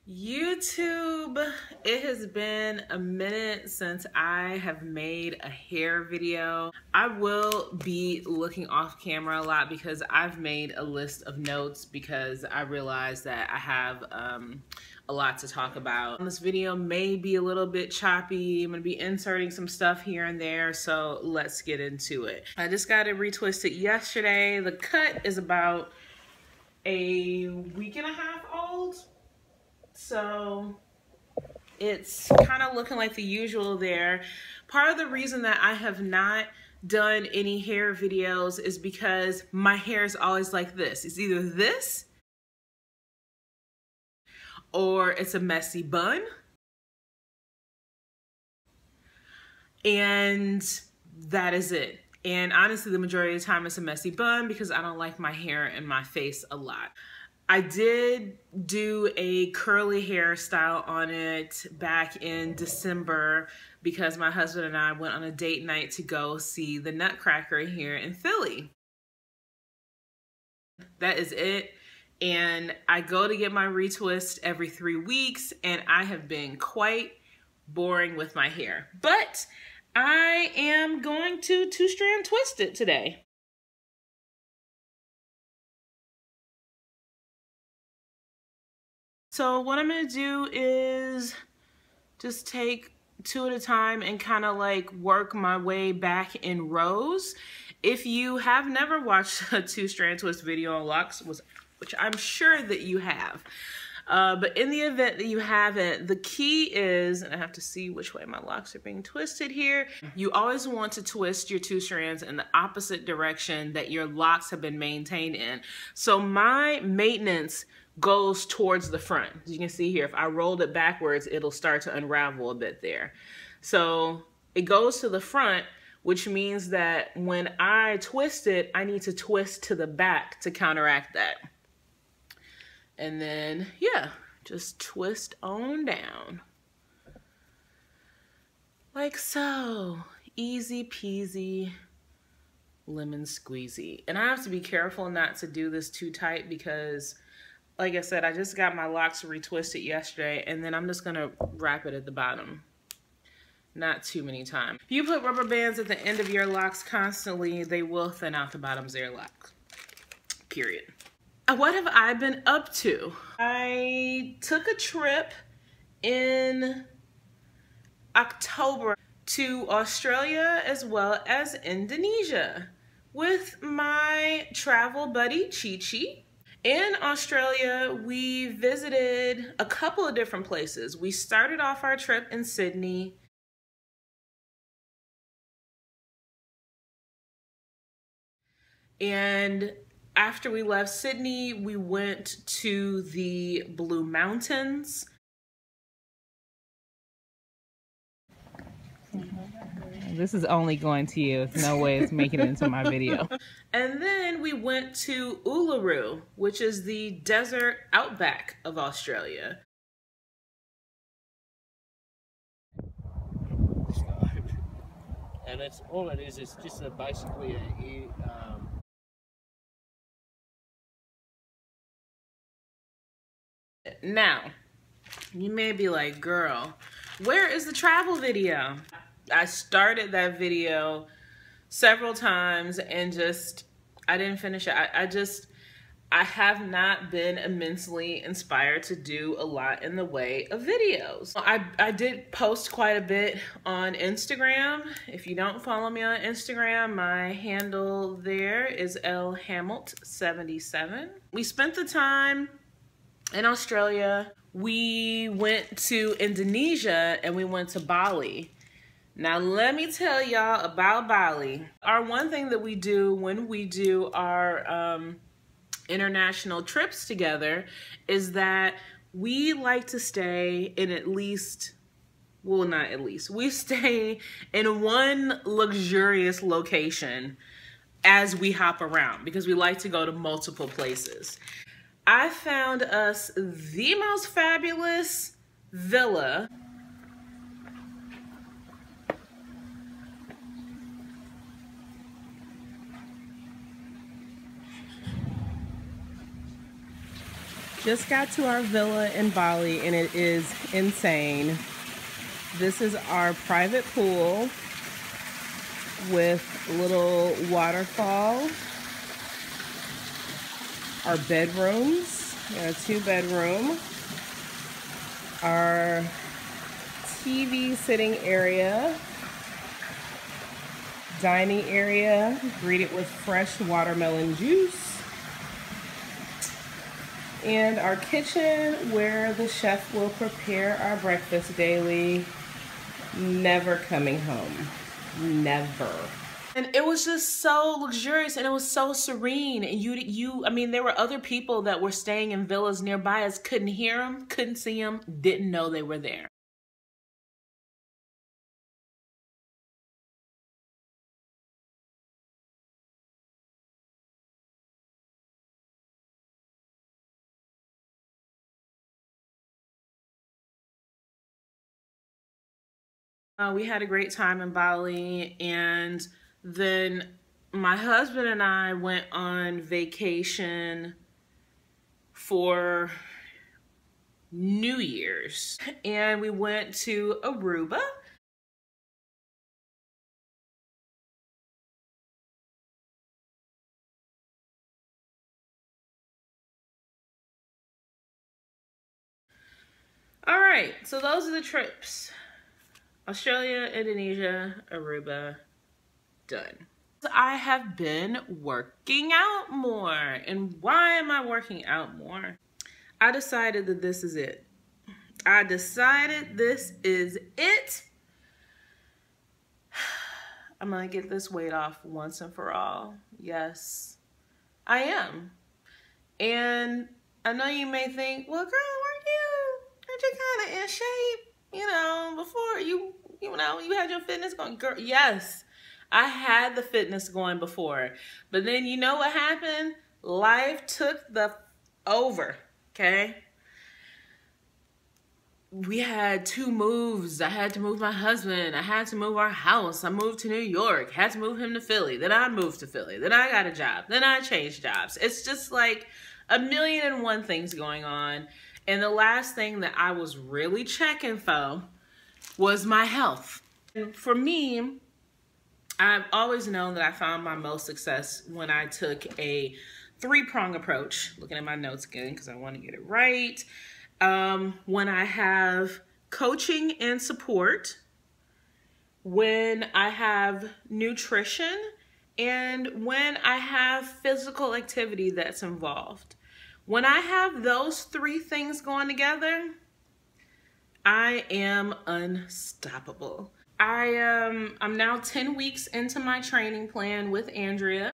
YouTube, it has been a minute since I have made a hair video. I will be looking off camera a lot because I've made a list of notes because I realized that I have a lot to talk about. This video may be a little bit choppy. I'm gonna be inserting some stuff here and there, so let's get into it. I just got it retwisted yesterday. The cut is about a week and a half old. So it's kind of looking like the usual there. Part of the reason that I have not done any hair videos is because my hair is always like this. It's either this or it's a messy bun. And that is it. And honestly, the majority of the time it's a messy bun because I don't like my hair and my face a lot. I did do a curly hairstyle on it back in December because my husband and I went on a date night to go see the Nutcracker here in Philly. That is it. And I go to get my retwist every 3 weeks, and I have been quite boring with my hair. But I am going to 2-strand twist it today. So what I'm gonna do is just take 2 at a time and kind of like work my way back in rows. If you have never watched a 2-strand twist video on locks, which I'm sure that you have, but in the event that you haven't, the key is, and I have to see which way my locks are being twisted here, you always want to twist your 2 strands in the opposite direction that your locks have been maintained in. So my maintenance goes towards the front. As you can see here, if I rolled it backwards, it'll start to unravel a bit there. So it goes to the front, which means that when I twist it, I need to twist to the back to counteract that. And then, yeah, just twist on down. Like so. Easy peasy, lemon squeezy. And I have to be careful not to do this too tight because, like I said, I just got my locks retwisted yesterday, and then I'm just gonna wrap it at the bottom. Not too many times. If you put rubber bands at the end of your locks constantly, they will thin out the bottoms of your locks. Period. What have I been up to? I took a trip in October to Australia as well as Indonesia with my travel buddy, Chi Chi. In Australia, we visited a couple of different places. We started off our trip in Sydney. And after we left Sydney, we went to the Blue Mountains. This is only going to you. There's no way it's making it into my video. And then we went to Uluru, which is the desert outback of Australia. And it's all it is just basically Now, you may be like, girl, where is the travel video? I started that video several times and I didn't finish it. I have not been immensely inspired to do a lot in the way of videos. I did post quite a bit on Instagram. If you don't follow me on Instagram, my handle there is lhamelt77. We spent the time in Australia. We went to Indonesia and we went to Bali. Now let me tell y'all about Bali. Our one thing that we do when we do our international trips together is that we like to stay in we stay in one luxurious location as we hop around because we like to go to multiple places. I found us the most fabulous villa. just got to our villa in Bali and it is insane. This is our private pool with a little waterfall. Our bedrooms, a 2-bedroom. Our TV sitting area. Dining area, greeted with fresh watermelon juice. And our kitchen where the chef will prepare our breakfast daily. Never coming home. Never. And it was just so luxurious and it was so serene. And I mean, there were other people that were staying in villas nearby us, couldn't hear them, couldn't see them, didn't know they were there. We had a great time in Bali, and then my husband and I went on vacation for New Year's, and we went to Aruba. All right, so those are the trips. Australia, Indonesia, Aruba, done. I have been working out more. And why am I working out more? I decided that this is it. I decided this is it. I'm gonna get this weight off once and for all. Yes, I am. And I know you may think, well, girl, aren't you kind of in shape? You know, before you had your fitness going. Girl, yes, I had the fitness going before. But then you know what happened? Life took the over, okay? We had 2 moves. I had to move my husband. I had to move our house. I moved to New York. Had to move him to Philly. Then I moved to Philly. Then I got a job. Then I changed jobs. It's just like 1,000,001 things going on. And the last thing that I was really checking for was my health. And for me, I've always known that I found my most success when I took a 3-prong approach. Looking at my notes again because I want to get it right. When I have coaching and support, when I have nutrition, and when I have physical activity that's involved. When I have those 3 things going together, I am unstoppable. I'm now 10 weeks into my training plan with Andrea.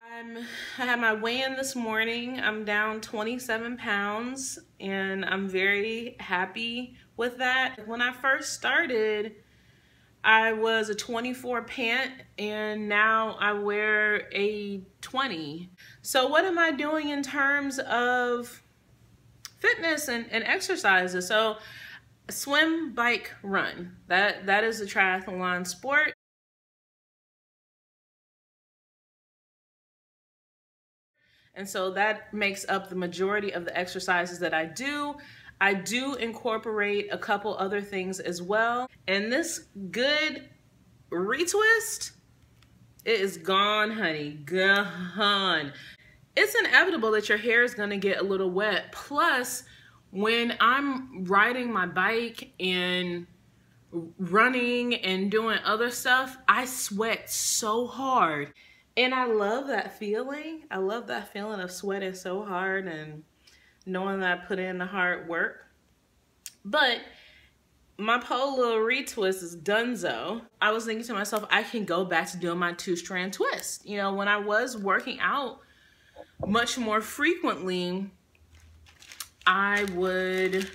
I had my weigh-in this morning. I'm down 27 pounds and I'm very happy with that. When I first started, I was a 24 pant and now I wear a 20. So what am I doing in terms of fitness and exercises? So swim, bike, run. That is a triathlon sport. And so that makes up the majority of the exercises that I do. I do incorporate a couple other things as well. And this good retwist, it is gone, honey, gone. It's inevitable that your hair is gonna get a little wet. Plus, when I'm riding my bike and running and doing other stuff, I sweat so hard. And I love that feeling. I love that feeling of sweating so hard and knowing that I put in the hard work. But my pole little retwist is donezo. I was thinking to myself, I can go back to doing my 2-strand twist. You know, when I was working out much more frequently, I would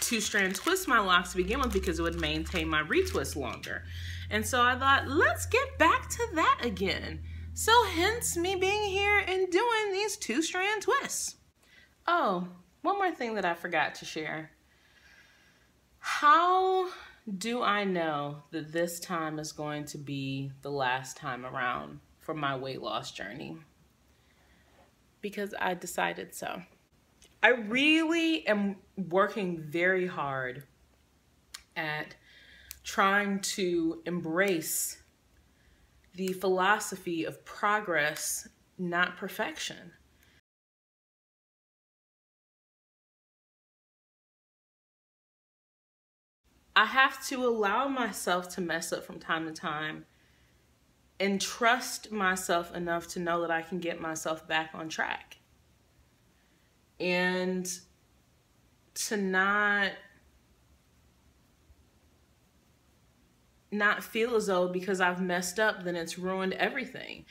2-strand twist my locks to begin with because it would maintain my retwist longer. And so I thought, let's get back to that again. So hence me being here and doing these 2-strand twists. Oh, one more thing that I forgot to share. How do I know that this time is going to be the last time around for my weight loss journey because I decided so. I really am working very hard at trying to embrace the philosophy of progress, not perfection. I have to allow myself to mess up from time to time and trust myself enough to know that I can get myself back on track. And to not feel as though because I've messed up, then it's ruined everything.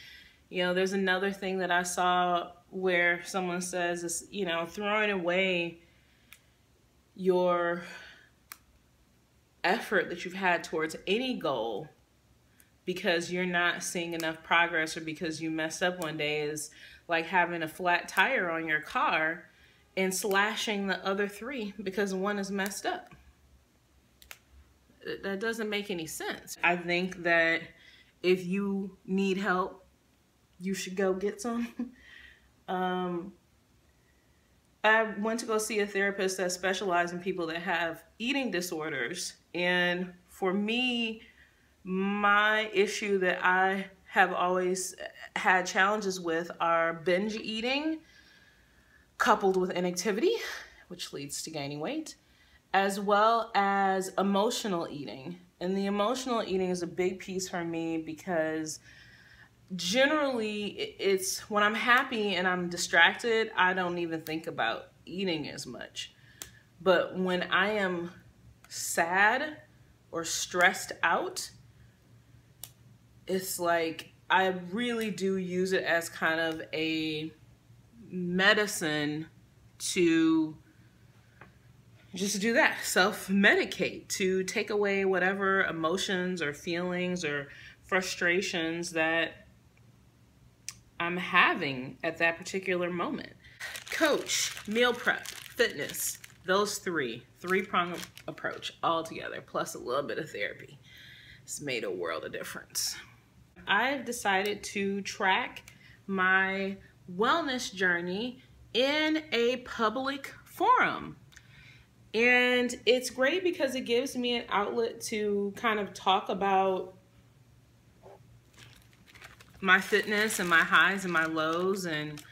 You know, there's another thing that I saw where someone says, is, you know, throwing away your effort that you've had towards any goal because you're not seeing enough progress or because you messed up one day is like having a flat tire on your car and slashing the other 3 because one is messed up. That doesn't make any sense. I think that if you need help, you should go get some. I went to go see a therapist that specializes in people that have eating disorders. And for me, my issue that I have always had challenges with are binge eating coupled with inactivity, which leads to gaining weight, as well as emotional eating. And the emotional eating is a big piece for me because generally it's when I'm happy and I'm distracted, I don't even think about eating as much. But when I am sad or stressed out, it's like I really do use it as kind of a medicine to just do that, self-medicate, to take away whatever emotions or feelings or frustrations that I'm having at that particular moment. Coach, meal prep, fitness, those three-pronged approach all together, plus a little bit of therapy. It's made a world of difference. I've decided to track my wellness journey in a public forum. And it's great because it gives me an outlet to kind of talk about my fitness and my highs and my lows and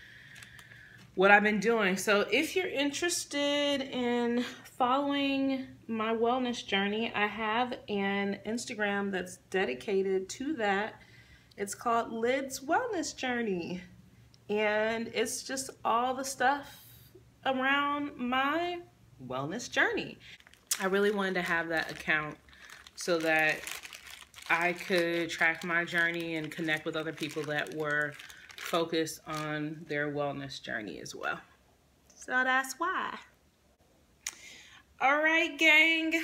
what I've been doing. So if you're interested in following my wellness journey, I have an Instagram that's dedicated to that. It's called Lid's Wellness Journey. And it's just all the stuff around my wellness journey. I really wanted to have that account so that I could track my journey and connect with other people that were focused on their wellness journey as well. So that's why. All right, gang,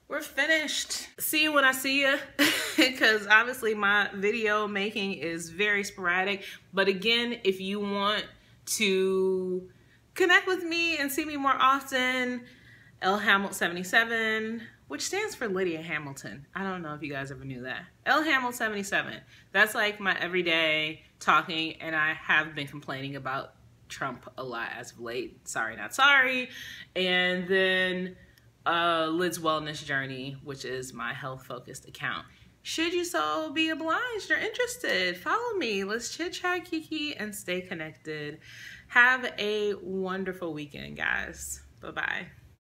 we're finished. See you when I see you, because obviously my video making is very sporadic. But again, if you want to connect with me and see me more often, L Hamilton 77, which stands for Lydia Hamilton. I don't know if you guys ever knew that. L Hamilton 77. That's like my everyday talking, and I have been complaining about Trump a lot as of late. Sorry, not sorry. And then Lid's Wellness Journey, which is my health-focused account. Should you so be obliged or interested, follow me. Let's chit chat, kiki, and stay connected. Have a wonderful weekend, guys. Bye-bye.